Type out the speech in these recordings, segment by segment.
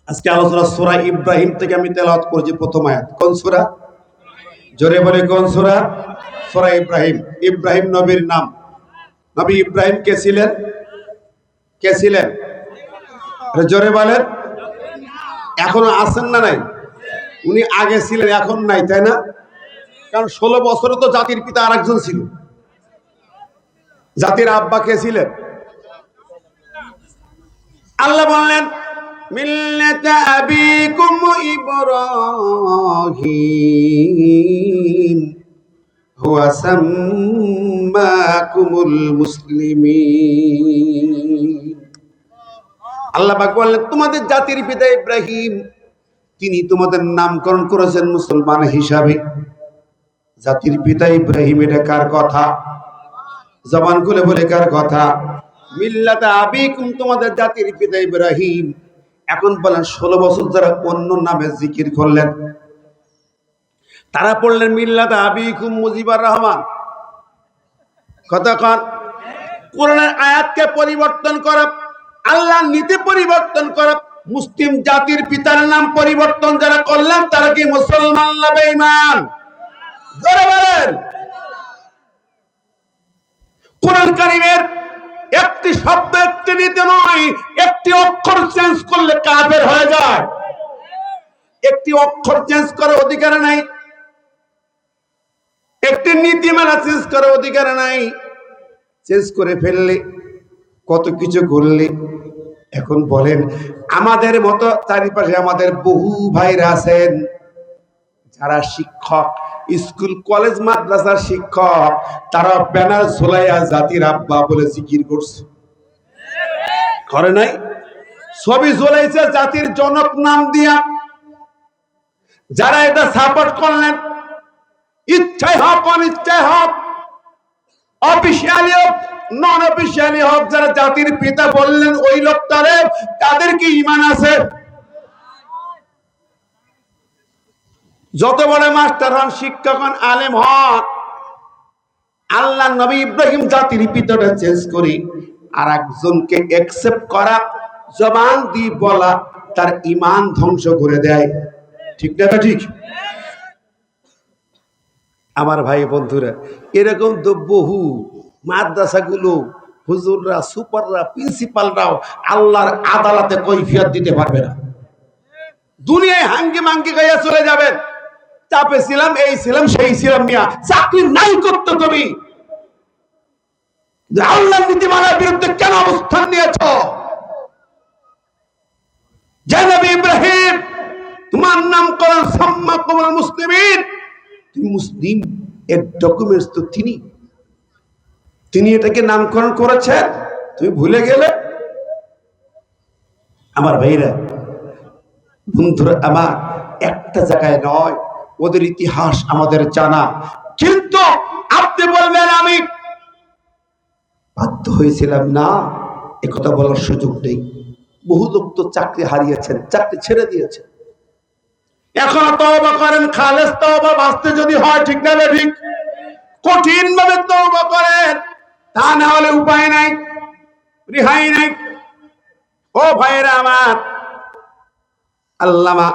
আজকে আলোচনা সূরা ইব্রাহিম থেকে আমি তেলাওয়াত করছি প্রথম আয়াত। কোন সূরা? জোরে বলে কোন সূরা? সূরা ইব্রাহিম। ইব্রাহিম নবীর নাম। নবী ইব্রাহিম কে ছিলেন? কে ছিলেন? জোরে বলেন। এখনো আছেন না নাই? উনি আগে ছিলেন, এখন নাই, তাই না? কারণ 16 বছরে তো জাতির পিতা আরেকজন ছিল। জাতির আব্বা কে ছিলেন? আল্লাহ বললেন মিল্লাতা আবিকুম ইব্রাহিম হুয়া সাম্মাকুমুল মুসলিমিন। আল্লাহ পাক বললেন তোমাদের জাতির পিতা ইব্রাহিম, তিনি তোমাদের নামকরণ করেছেন মুসলমান হিসাবে। জাতির পিতা ইব্রাহিম, এটা কার কথা? জবান খুলে বলে কার কথা? মিল্লাতা আবিকুম, তোমাদের জাতির পিতা ইব্রাহিম। এখন বলেন 16 বছর যারা অন্য নামে জিকির করলেন, তারা পড়লেন মিল্লাতা আবিকুম মুজিবুর রহমান। কথা কন। কোরআনের আয়াতকে পরিবর্তন করা, আল্লাহর নীতি পরিবর্তন করা, মুসলিম জাতির পিতার নাম পরিবর্তন যারা করলেন তারা কি মুসলমান না বেঈমান? জোরে বলেন। কোরআন কারীমের একটি শব্দ, একটি নীতি নয়, একটি অক্ষর চেঞ্জ করলে কাফের হয়ে যায়। একটি অক্ষর চেঞ্জ করার অধিকার নাই, একটি নীতিমালা চেঞ্জ করার অধিকার নাই। চেঞ্জ করে ফেললে কত কিছু করলে। এখন বলেন, আমাদের মতো চারিপাশে আমাদের বহু ভাইরা আছেন যারা শিক্ষক, স্কুল কলেজ মাদ্রাসার শিক্ষক, তারা ব্যানার ঝোলাইয়া জাতির আব্বা বলে জিকির করছে, করে নাই? ছবি ঝোলাইছে জাতির জনক নাম দিয়া। যারা এটা সাপোর্ট করলেন, ইচ্ছাই হোক অনিচ্ছাই হোক, অফিসিয়ালি হোক নন অফিসিয়ালি হোক, যারা জাতির পিতা বললেন ওই লোকটারে, তাদের কি ঈমান আছে? যত বড় মাস্টার হন, শিক্ষক হন, আলেম হন, আল্লাহ নবী ইব্রাহিম জাতির পিতাটা চেঞ্জ করি আর একজনকে একসেপ্ট করা, জবান দিয়ে বলা, তার ঈমান ধ্বংস করে দেয়। ঠিক না? ঠিক। আমার ভাই বন্ধুরা, এরকম তো বহু মাদ্রাসাগুলো, হুজুররা, সুপাররা, প্রিন্সিপালরাও আল্লাহর আদালতে কৈফিয়ত দিতে পারবে না। দুনিয়ায় হাঙ্গি মাঙ্গি গাইয়া চলে যাবেন, চাপে ছিলাম, এই ছিলাম, সেই ছিলাম, মিয়া চাকরি নাই করতে তুমি আল্লাহর নীতিমালার বিরুদ্ধে কেন অবস্থান নিয়েছ? যে নবী ইব্রাহিম তোমার নামকরণ সাম্মাকুমুল মুসলিমিন, তুমি মুসলিম এর ডকুমেন্টস তো তিনি এটাকে নামকরণ করেছেন, তুমি ভুলে গেলে? আমার ভাইরা বন্ধুরা আমার, একটা জায়গায় নয়, ওদের ইতিহাস আমাদের জানা। কিন্তু আপনি বলবেন আমি বাধ্য হয়েছিলাম না, একথা বলার সুযোগ নেই। বহু লোক তো চাকরি হারিয়েছেন, চাকরি ছেড়ে দিয়েছেন। এখন তওবা করেন, খালেস তওবা বাঁচতে যদি হয়, ঠিক না? ঠিক। কঠিন ভাবে তওবা করেন, তা না হলে উপায় নাই, রেহাই নাই। ও ভাইরা আমার, আল্লামা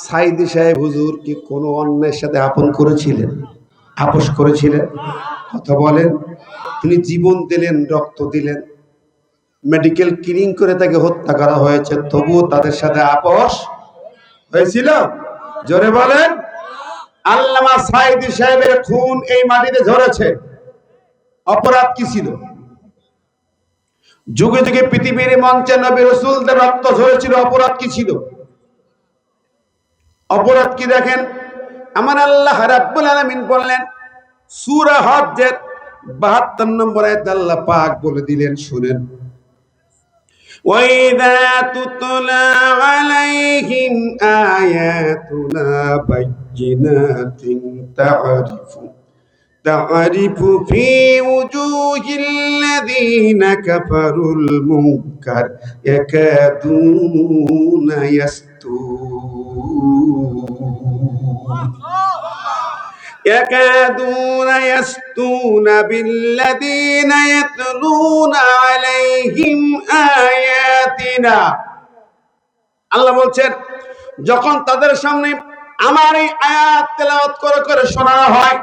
সাইদি সাহেব হুজুর কি কোনো অন্যায়ের সাথে আপন করেছিলেন? আপোষ করেছিলেন? কথা বলেন। তিনি জীবন দিলেন, রক্ত দিলেন, মেডিকেল ক্লিনিং করে তাকে হত্যা করা হয়েছে, তবুও তাদের সাথে আপোষ হয়েছিল? জোরে বলেন। আল্লামা সাইদি সাহেবের খুন এই মাটিতে ঝরেছে, অপরাধ কি ছিল? যুগে যুগে পৃথিবীর মঞ্চে নবী রাসূলদের রক্ত ঝরেছিল, অপরাধ কি ছিল? অপরাধ কি দেখেন, আমার আল্লাহ রাব্বুল আলামিন বললেন সূরা হজ্জের 72 নম্বর আয়াতে আল্লাহ পাক বলে দিলেন, শুনেন, وَإِذَا تُتْلَى عَلَيْهِمْ آيَاتُنَا بَيِّنَاتٍ تعرف في وجوه الذين كفروا المنكر يكادون يستون بالذين يتلون عليهم آياتنا আল্লাহ বলছেন, যখন তাদের সামনে আমার এই আয়াত তেলাওয়াত করে করে শোনানো হয়,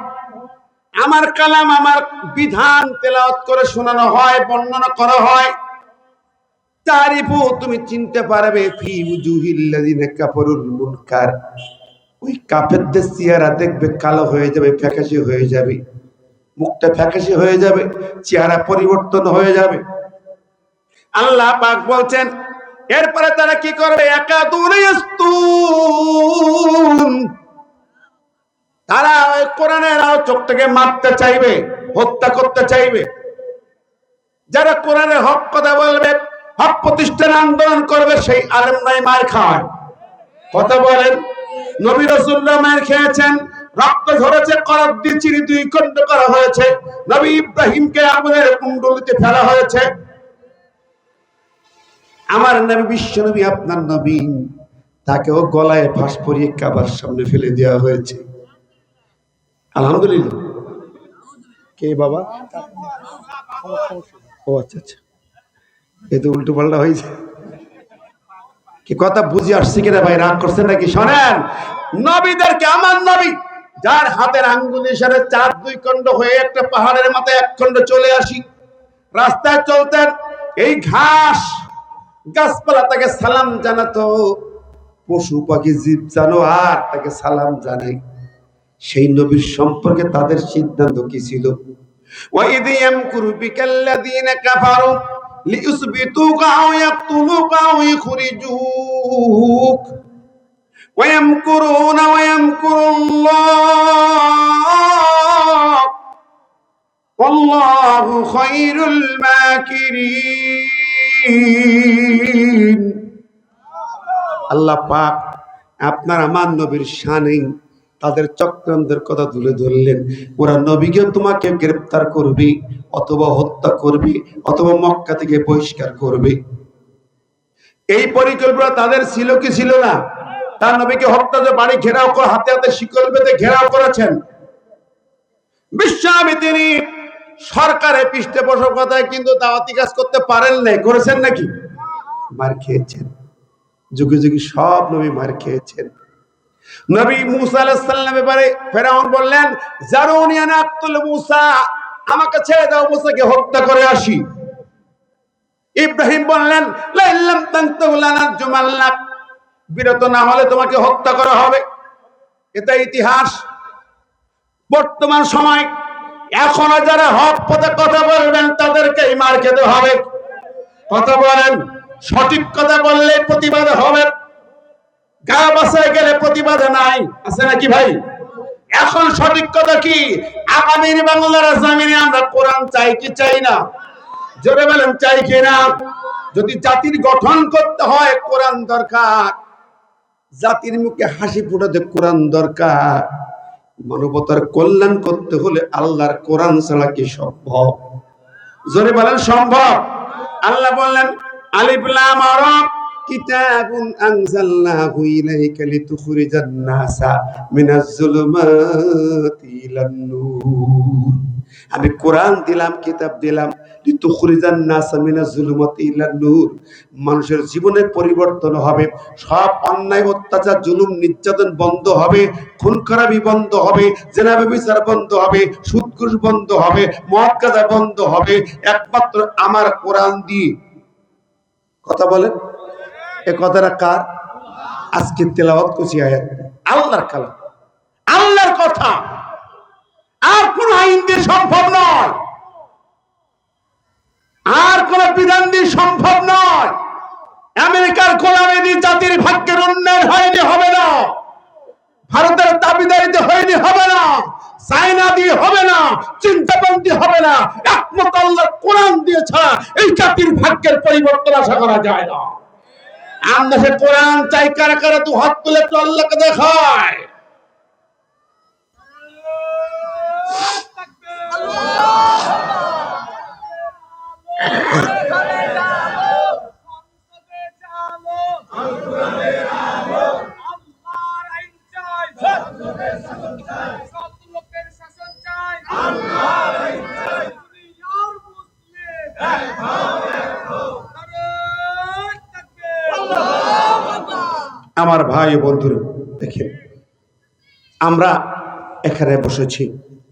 আমার কালাম, আমার বিধান তেলাওয়াত করে শোনানো হয়, বর্ণনা করা হয়, তারিফু, তুমি চিনতে পারবে, ফি উজুহিল্লাযিনা কাফারুল মুনকার, ওই কাফেরদের চেহারা দেখবে কালো হয়ে যাবে, ফ্যাকাশে হয়ে যাবে, মুখটা ফ্যাকাশে হয়ে যাবে, চেহারা পরিবর্তন হয়ে যাবে। আল্লাহ পাক বলছেন, এরপরে তারা কি করবে? একাদুরিয়াস্তুন, তারা ওই কোরআনের চোখটাকে মারতে চাইবে, হত্যা করতে চাইবে। যারা কোরআনের হক কথা বলবে, হক প্রতিষ্ঠান আন্দোলন করবে, সেই আলেম নাই মার খায়। কথা বলেন, নবী রাসূলুল্লাহ মার খেয়েছেন, রক্ত ঝরেছে, করাত দিয়ে চিরি দুই খণ্ড করা হয়েছে, নবী ইব্রাহিমকে আগুনের কুণ্ডলিতে ফেলা হয়েছে। আমার নবী, বিশ্ব নবী, আপনার নবী, তাকেও গলায় ফাঁস পরিয়ে কাবার সামনে ফেলে দেওয়া হয়েছে। আলহামদুলিল্লাহ। কে বাবা? ও আচ্ছা আচ্ছা, এই তো উল্টো পাল্টা হয়েছে। কি কথা বুঝে আসছে কিনা ভাই? রাগ করছেন নাকি? শোনেন, নবীদেরকে, আমার নবী যার হাতের আঙ্গুল ইশারায় চার দুই খণ্ড হয়ে একটা পাহাড়ের মাথায় এক খণ্ড চলে আসি, রাস্তায় চলতেন, এই ঘাস গাছপালা তাকে সালাম জানাতো, পশু পাখি জীব জানোয়ার তাকে সালাম জানাই। সেই নবীর সম্পর্কে তাদের সিদ্ধান্ত কি ছিল? وَإِذْ يَمْكُرُ بِكَ الَّذِينَ كَفَرُوا لِيُثْبِتُوكَ أَوْ يَقْتُلُوكَ أَوْ يُخْرِجُوكَ وَيَمْكُرُونَ وَيَمْكُرُ اللَّهُ وَاللَّهُ خَيْرُ الْمَاكِرِينَ। আল্লাহ পাক আপনার আমার নবীর শানে তাদের চক্রান্তের কথা তুলে ধরলেন। ওরা নবীকে তোমাকে গ্রেফতার করবে, অথবা হত্যা করবে, অথবা মক্কা থেকে বহিষ্কার করবে। এই পরিকল্পনা তাদের ছিল কি ছিল না? তার নবীকে হত্যা যে বাড়ি ঘেরাও করে, হাতে হাতে শিকল বেঁধে ঘেরাও করেছেন। বিশ্বনবী তিনি সরকারের পৃষ্ঠপোষকতায় কিন্তু দাওয়াতি কাজ করতে পারেন নাই, করেছেন নাকি? মার খেয়েছেন, যুগে যুগে সব নবী মার খেয়েছেন। নবী মুসা আলাইহিস সালামের ব্যাপারে ফেরাউন বললেন, জারুনি আনা আক্তুল মুসা, আমাকে ছেড়ে দাও, মুসাকে হত্যা করে আসি। ইব্রাহিম বললেন, লা ইল্লাম তানতাহু লানারজুমান্নাক, বিরত না হলে তোমাকে হত্যা করা হবে। এটা ইতিহাস। বর্তমান সময় এখনো যারা হক পথে কথা বলবেন তাদেরকে মার খেতে হবে। কথা বলেন, সঠিক কথা বললে প্রতিবাদ হবে, গা বাসায় গেলে প্রতিবাদ নাই, আছে নাকি ভাই? এখন সঠিক কথা কি? আগামীর বাংলার জমিনে আমরা কোরআন চাই কি চাই না? জোরে বলেন, চাই কি না? যদি জাতির গঠন করতে হয়, কোরআন দরকার। জাতির মুখে হাসি ফোটাতে কোরআন দরকার। মানবতার কল্যাণ করতে হলে আল্লাহর কোরআন ছাড়া কি সম্ভব? জোরে বলেন, সম্ভব? আল্লাহ বললেন, আলিফ লাম রা, কিতাবুন আনজালনাহু ইলাইকা লিতুখরিজান নাসা মিনাজ যুলুমাতি ইলান নূর। আমি কোরআন দিলাম, কিতাব দিলাম, লিতুখরিজান নাসা মিনাজ যুলুমাতি ইলান নূর, মানুষের জীবনের পরিবর্তন হবে, সব অন্যায় অত্যাচার জুলুম নির্যাতন বন্ধ হবে, খুন খারাপি বন্ধ হবে, জেনা ব্যভিচার বন্ধ হবে, সুদ ঘুষ বন্ধ হবে, মদ গাঁজা বন্ধ হবে, একমাত্র আমার কোরআন দিয়ে। কথা বলেন, এ কথাটা কার? আজকে তেলাওয়াত করছি আয়াত, আল্লাহর কালাম, আল্লাহর কথা। আর কোন আইন দিয়ে সম্ভব নয়, আর কোন বিধান দিয়ে সম্ভব নয়। আমেরিকার গোলামি দিয়ে জাতির ভাগ্যের উন্নয়ন হয়নি, হবে না। ভারতের দাবিদারিতে হয়নি, হবে না। চায়না দিয়ে হবে না, চিন্তাবন্দি হবে না। একমাত্র আল্লাহর কোরআন দিয়ে ছাড়া এই জাতির ভাগ্যের পরিবর্তন আশা করা যায় না। আমরা সে কোরআন চাই, কারা কারা তো হাত তুলে একটু আল্লাহকে দেখায়। আমার ভাই ও বন্ধুরা, দেখেন আমরা এখানে বসেছি,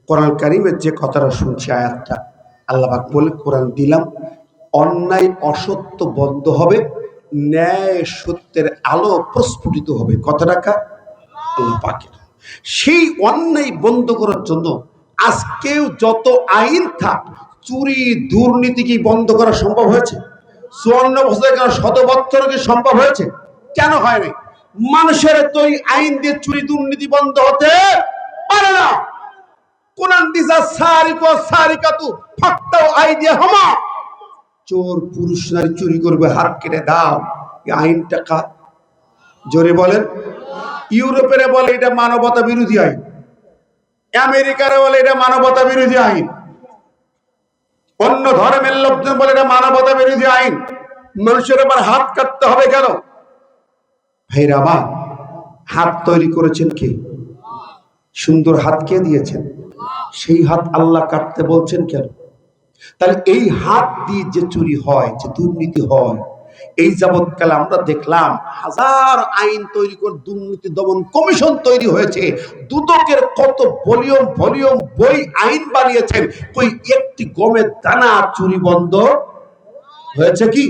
কোরআন কারীমের যে কথাটা শুনছি, আয়াতটা আল্লাহ পাক বলে, কোরআন দিলাম, অন্যায় অসত্য বন্ধ হবে, ন্যায় সত্যের আলো প্রস্ফুটিত হবে। কথাটা কার? আল্লাহ পাকের। সেই অন্যায় বন্ধ করার জন্য আজকেও যত আইন থাক, চুরি দুর্নীতি কি বন্ধ করা সম্ভব হয়েছে? 54 বছর কেন, 100 বছর কি সম্ভব হয়েছে? কেন হয়নি? মানুষের তৈরি আইন দিয়ে চুরি দুর্নীতি বন্ধ হতে পারে না। কোরআন দিসা সারিকো সারিকাতু ফাক্তাও আইদিয়া হামা, চোর পুরুষ নারী চুরি করবে হাত কেটে দাও। এই আইনটা কার? জোরে বলেন। ইউরোপের বলে এটা মানবতা বিরোধী আইন, আমেরিকার বলে এটা মানবতা বিরোধী আইন, অন্য ধর্মের লোকজন বলে এটা মানবতা বিরোধী আইন। মানুষের আবার হাত কাটতে হবে কেন? ভাইরা আমার, হাত তৈরি করেছেন কে? সুন্দর হাত কে দিয়েছেন? সেই হাত আল্লাহ কাটতে বলছেন কেন? তাহলে এই হাত দিয়ে যে চুরি হয়, যে দুর্নীতি হয়, এই যাবৎকালে আমরা দেখলাম হাজার আইন তৈরি করে দুর্নীতি দমন কমিশন তৈরি হয়েছে, দুদকের কত ভলিউম ভলিউম বই আইন বানিয়েছেন, কই একটি গমের দানা চুরি বন্ধ হয়েছে কি?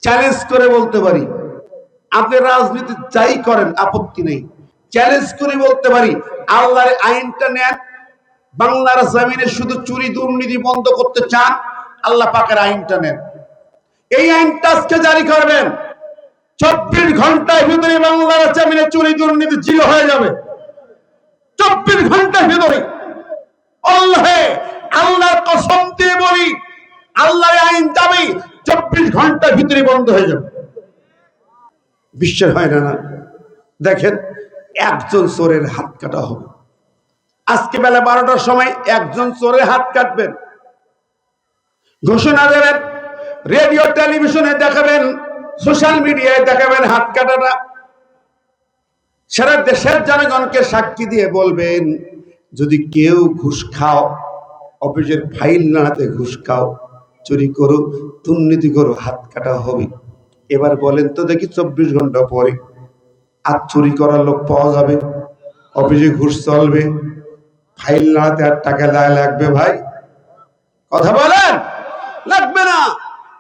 চ্যালেঞ্জ করে বলতে পারি, আপনি রাজনীতি যাই করেন আপত্তি নেই, চ্যালেঞ্জ করে বলতে পারি, আল্লাহর আইনটা নেন, বাংলার জমিনে শুধু চুরি দুর্নীতি বন্ধ করতে চান, আল্লাহ পাকের আইনটা নেন। এই আইনটা আজকে জারি করবেন, 24 ঘন্টার ভিতরে বাংলার জমিনে চুরি দুর্নীতি জিরো হয়ে যাবে। 24 ঘন্টার ভিতরে, আল্লাহর কসম দিয়ে বলি, আল্লাহর আইন যাবে 24 ঘন্টার ভিতরে বন্ধ হয়ে যাবে। বিশ্বাস হয় না? দেখেন, একজন চোরের হাত কাটা হবে, আজকে বেলা 12টার সময় একজন চোরের হাত কাটবেন, ঘোষণা দেবেন, রেডিও টেলিভিশনে দেখাবেন, সোশ্যাল মিডিয়ায় দেখাবেন হাত কাটাটা, সারা দেশের জনগণকে সাক্ষী দিয়ে বলবেন, যদি কেউ ঘুষ খাও, অফিসের ফাইল না হাতে ঘুষ খাও, চুরি করো, দুর্নীতি করো, হাত কাটা হবে। এবার বলেন তো দেখি, 24 ঘন্টা পরে আর চুরি করার লোক পাওয়া যাবে? অফিসে ঘুষ চলবে, ফাইল না হাতে আর টাকা লাগবে? ভাই কথা বলেন, লাগবে না।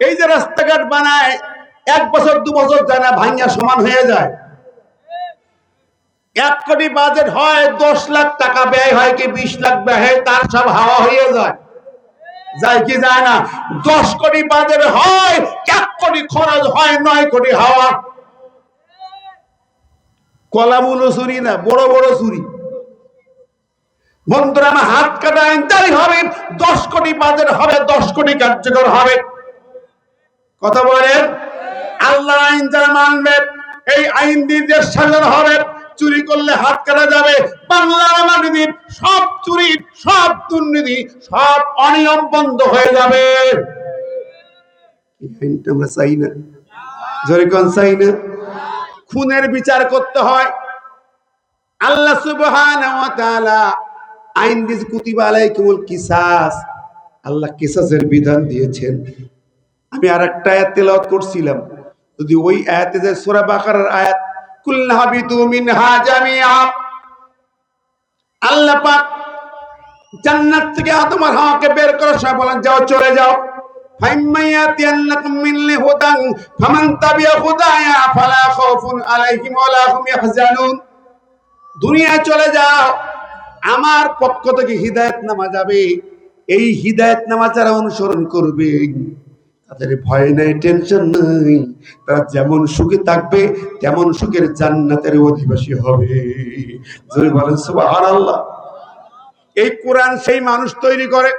এই যে রাস্তাঘাট বানায়, 1 বছর 2 বছর যায় না, ভাঙা সমান হয়ে যায়। 1 কোটি বাজেট হয়, 10 লাখ টাকা ব্যয় হয় কি 20 লাখ ব্যয় হয়, তার সব হাওয়া হয়ে যায়, যায় কি যায় না? 10 কোটি বাজেট হয়, 1 কোটি খরচ হয়, 9 কোটি হাওয়া। কলামূল চুরি না, বড় বড় চুরি। বন্ধুরা আমার, হাত কাটা আইন জারি হবে, 10 কোটি বাজেট হবে, 10 কোটি কার্যকর হবে। কথা বলেন, আল্লাহ আইন যারা মানবে, এই আইন নির্দেশ সাজানো হবে, চুরি করলে হাত কাটা যাবে। বাংলার মাটিতে সব চুরি, সব দুর্নীতি, সব অনিয়ম বন্ধ হয়ে যাবে। আমরা চাই না? জোরে কোন চাই না? খুনের বিচার করতে হয়, আল্লাহ সুবহানাহু ওয়া তাআলা আইন দিয়েছে, কুতিবা আলাইকুমুল কিসাস, আল্লাহ কিসাসের বিধান দিয়েছেন। আমি আরেকটা আয়াত তেলাওয়াত করছিলাম, যদি ওই আয়াতে যে সূরা বাকারার আয়াত, কুল হাবিতু মিনহা জামিআ, আল্লাহ পাক জান্নাত থেকে আদম আর হাওয়াকে বের করার সময় বলেন, যাও চলে যাও, ফাইম্মায়াতিয়ান্নাকুম মিননি হুদান ফামান তাবিআ হুদায়া ফালা খাউফুন আলাইহিম ওয়ালা হুম ইয়াহজানুন। দুনিয়ায় চলে যাও, আমার পক্ষ থেকে হিদায়াতনামা যাবে, এই হিদায়াতনামা যারা অনুসরণ করবে তাদের ভয় নাই, টেনশন নাই, তারা যেমন সুখে থাকবে তেমন সুখের জান্নাতের অধিবাসী হবে। জোরে বলেন সুবহানাল্লাহ। এই কোরআন সেই মানুষ তৈরি করে